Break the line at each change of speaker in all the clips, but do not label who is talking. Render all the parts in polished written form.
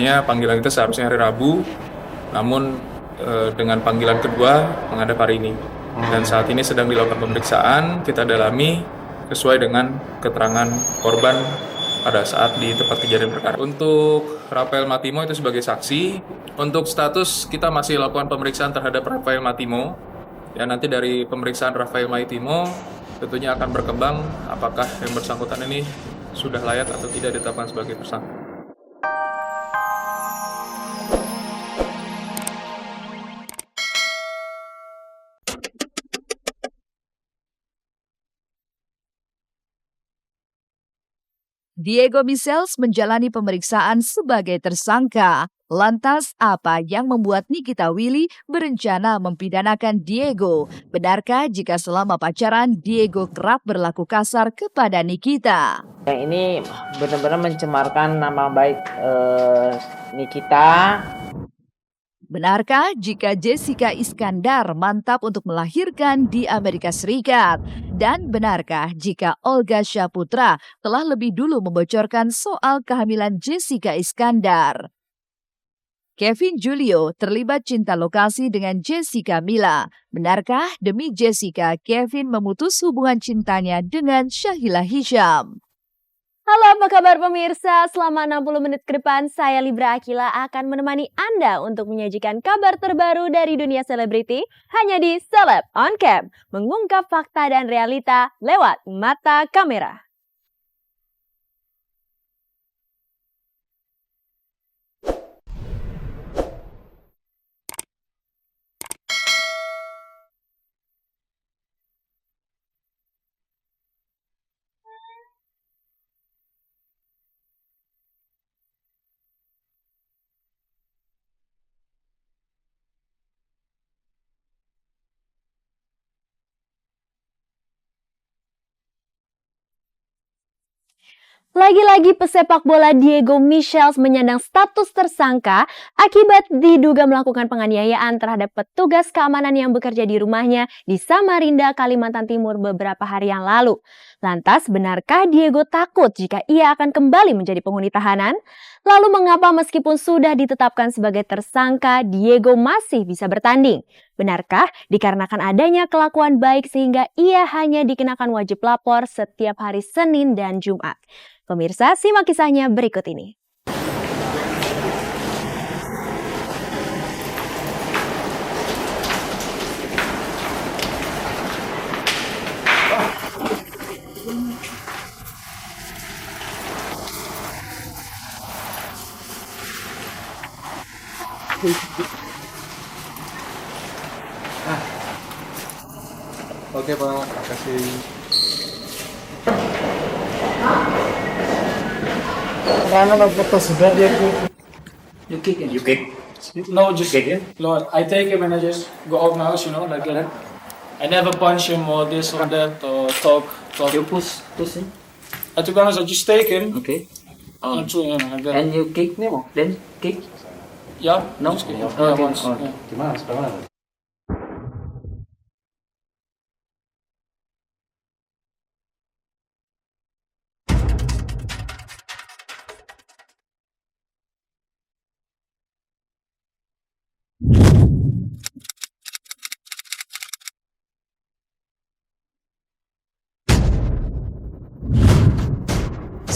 Sebenarnya panggilan kita seharusnya hari Rabu, namun dengan panggilan kedua menghadap hari ini. Dan saat ini sedang dilakukan pemeriksaan, kita dalami sesuai dengan keterangan korban pada saat di tempat kejadian perkara. Untuk Rafael Matimo itu sebagai saksi. Untuk status kita masih lakukan pemeriksaan terhadap Rafael Matimo. Ya, nanti dari pemeriksaan Rafael Matimo tentunya akan berkembang apakah yang bersangkutan ini sudah layak atau tidak ditetapkan sebagai tersangka.
Diego Michels menjalani pemeriksaan sebagai tersangka. Lantas, apa yang membuat Nikita Willy berencana mempidanakan Diego? Benarkah jika selama pacaran Diego kerap berlaku kasar kepada Nikita?
Yang ini benar-benar mencemarkan nama baik Nikita.
Benarkah jika Jessica Iskandar mantap untuk melahirkan di Amerika Serikat? Dan benarkah jika Olga Syaputra telah lebih dulu membocorkan soal kehamilan Jessica Iskandar? Kevin Julio terlibat cinta lokasi dengan Jessica Mila. Benarkah demi Jessica, Kevin memutus hubungan cintanya dengan Sahila Hisyam?
Halo, apa kabar pemirsa? Selama 60 menit ke depan, saya Libra Akila akan menemani Anda untuk menyajikan kabar terbaru dari dunia selebriti hanya di Celeb On Cam, mengungkap fakta dan realita lewat mata kamera. Lagi-lagi pesepak bola Diego Michels menyandang status tersangka akibat diduga melakukan penganiayaan terhadap petugas keamanan yang bekerja di rumahnya di Samarinda, Kalimantan Timur beberapa hari yang lalu. Lantas, benarkah Diego takut jika ia akan kembali menjadi penghuni tahanan? Lalu mengapa meskipun sudah ditetapkan sebagai tersangka, Diego masih bisa bertanding? Benarkah dikarenakan adanya kelakuan baik sehingga ia hanya dikenakan wajib lapor setiap hari Senin dan Jumat? Pemirsa, simak kisahnya berikut ini.
Oke Pak, makasih.
Karena foto sudah dia
You kick him.
you kick.
No, just
Kick him?
no. I take him and I just go out my house, like that. I never punch him or this or that or talk.
You push him.
To be honest, I just take him.
Okay.
Like that.
And you kick me, then kick.
Yeah.
No.
Just kick.
Okay.
Once.
Oh.
Yeah.
Gimana? Sekarang?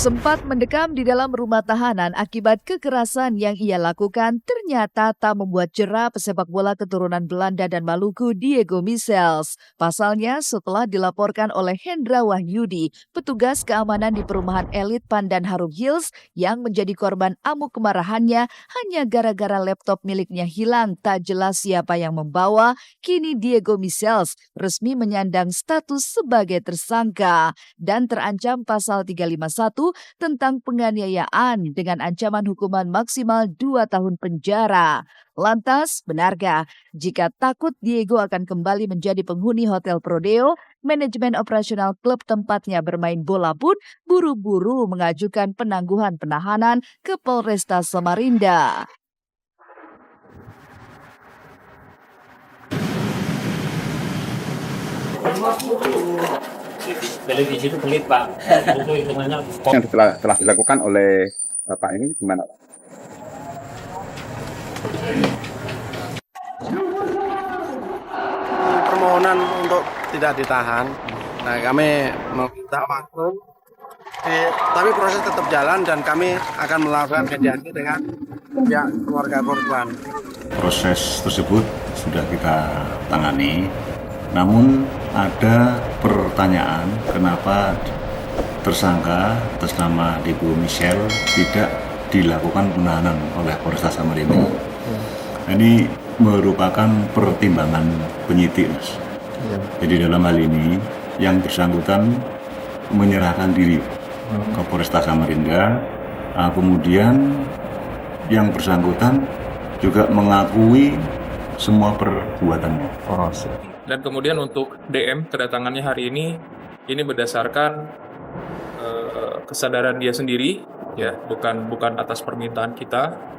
Sempat mendekam di dalam rumah tahanan akibat kekerasan yang ia lakukan, ternyata tak membuat jera pesepak bola keturunan Belanda dan Maluku Diego Michels. Pasalnya, setelah dilaporkan oleh Hendra Wahyudi, petugas keamanan di perumahan elit Pandan Harum Hills yang menjadi korban amuk kemarahannya hanya gara-gara laptop miliknya hilang, tak jelas siapa yang membawa, kini Diego Michels resmi menyandang status sebagai tersangka dan terancam pasal 351 tentang penganiayaan dengan ancaman hukuman maksimal 2 tahun penjara. Lantas, benarkah jika takut Diego akan kembali menjadi penghuni Hotel Prodeo, manajemen operasional klub tempatnya bermain bola pun buru-buru mengajukan penangguhan penahanan ke Polresta Samarinda.
Televisi itu pelit Pak. Itu hitungannya
yang telah dilakukan oleh Bapak ini gimana Pak? Permohonan untuk tidak ditahan. Nah, kami meminta waktu, tapi proses tetap jalan dan kami akan melakukan mediasi dengan pihak keluarga korban.
Proses tersebut sudah kita tangani, namun ada pertanyaan kenapa tersangka atas nama Diego Michelle tidak dilakukan penahanan oleh Polresta Samarinda. Ini merupakan pertimbangan penyidik, Mas. Jadi dalam hal ini yang bersangkutan menyerahkan diri ke Polresta Samarinda, kemudian yang bersangkutan juga mengakui semua perbuatannya.
Dan kemudian untuk DM kedatangannya hari ini berdasarkan kesadaran dia sendiri, ya, bukan atas permintaan kita,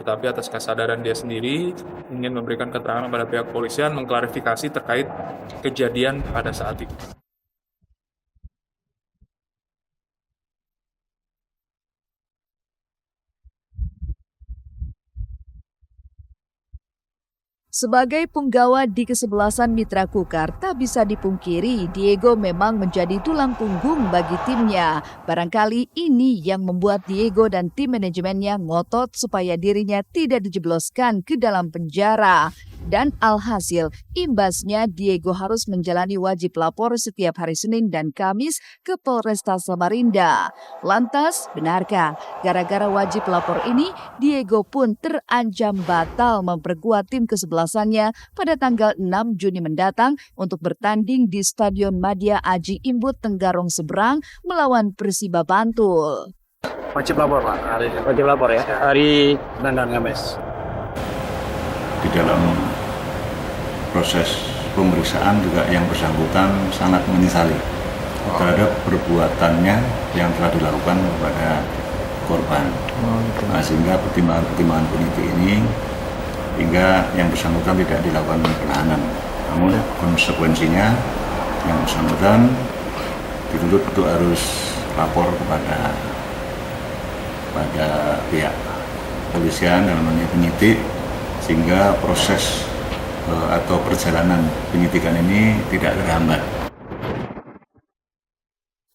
tetapi atas kesadaran dia sendiri ingin memberikan keterangan pada pihak kepolisian mengklarifikasi terkait kejadian pada saat itu.
Sebagai punggawa di kesebelasan Mitra Kukar, tak bisa dipungkiri Diego memang menjadi tulang punggung bagi timnya. Barangkali ini yang membuat Diego dan tim manajemennya ngotot supaya dirinya tidak dijebloskan ke dalam penjara. Dan alhasil, imbasnya Diego harus menjalani wajib lapor setiap hari Senin dan Kamis ke Polresta Samarinda. Lantas, benarkah gara-gara wajib lapor ini, Diego pun terancam batal memperkuat tim kesebelasannya pada tanggal 6 Juni mendatang untuk bertanding di Stadion Madia Aji Imbut Tenggarong Seberang melawan Persiba Bantul.
Wajib lapor, Pak.
Wajib lapor ya. Hari
Dan Kamis.
Di dalam proses pemeriksaan juga yang bersangkutan sangat menyesali terhadap perbuatannya yang telah dilakukan kepada korban. Sehingga pertimbangan penyidik ini hingga yang bersangkutan tidak dilakukan penahanan. Namun konsekuensinya yang bersangkutan dituntut untuk harus lapor kepada pihak kepolisian dalam hal ini penyidik, sehingga proses atau perjalanan penyidikan ini tidak terhambat.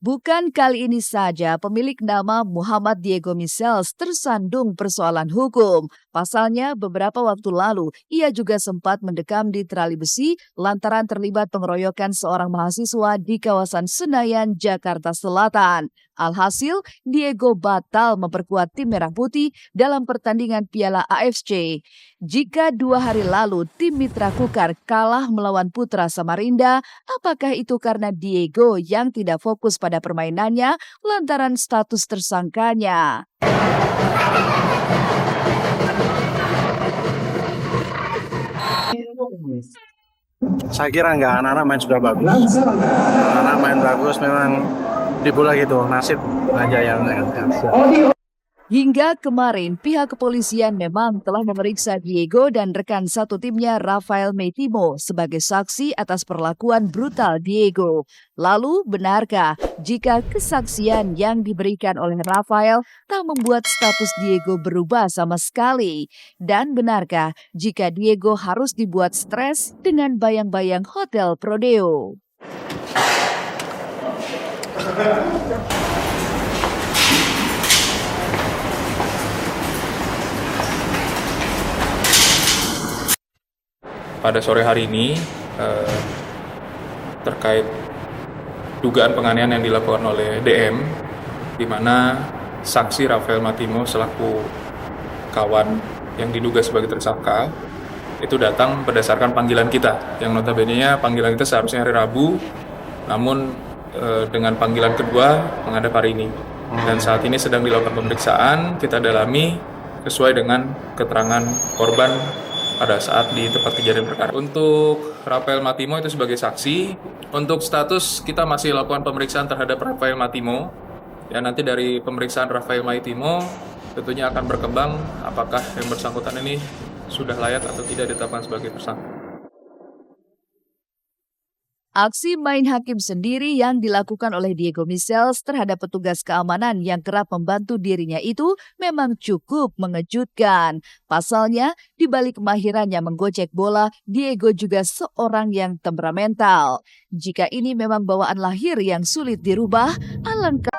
Bukan kali ini saja pemilik nama Muhammad Diego Michels tersandung persoalan hukum. Pasalnya beberapa waktu lalu ia juga sempat mendekam di terali besi lantaran terlibat pengeroyokan seorang mahasiswa di kawasan Senayan, Jakarta Selatan. Alhasil, Diego batal memperkuat tim Merah Putih dalam pertandingan Piala AFC. Jika 2 hari lalu tim Mitra Kukar kalah melawan Putra Samarinda, apakah itu karena Diego yang tidak fokus pada permainannya lantaran status tersangkanya?
Saya kira enggak, anak-anak main sudah bagus. Anak-anak main bagus, memang di bola gitu, nasib aja yang
Hingga kemarin, pihak kepolisian memang telah memeriksa Diego dan rekan satu timnya Rafael Maitimo sebagai saksi atas perlakuan brutal Diego. Lalu, benarkah jika kesaksian yang diberikan oleh Rafael tak membuat status Diego berubah sama sekali? Dan benarkah jika Diego harus dibuat stres dengan bayang-bayang Hotel Prodeo?
Pada sore hari ini terkait dugaan penganiayaan yang dilakukan oleh DM, di mana saksi Rafael Maitimo selaku kawan yang diduga sebagai tersangka itu datang berdasarkan panggilan kita, yang notabene-nya panggilan kita seharusnya hari Rabu, namun dengan panggilan kedua menghadap hari ini. Dan saat ini sedang dilakukan pemeriksaan, kita dalami sesuai dengan keterangan korban pada saat di tempat kejadian perkara. Untuk Rafael Maitimo itu sebagai saksi, untuk status kita masih lakukan pemeriksaan terhadap Rafael Maitimo. Ya, nanti dari pemeriksaan Rafael Maitimo tentunya akan berkembang apakah yang bersangkutan ini sudah layak atau tidak ditetapkan sebagai tersangka.
Aksi main hakim sendiri yang dilakukan oleh Diego Michels terhadap petugas keamanan yang kerap membantu dirinya itu memang cukup mengejutkan. Pasalnya, di balik kemahirannya menggocek bola, Diego juga seorang yang temperamental. Jika ini memang bawaan lahir yang sulit dirubah, alangkah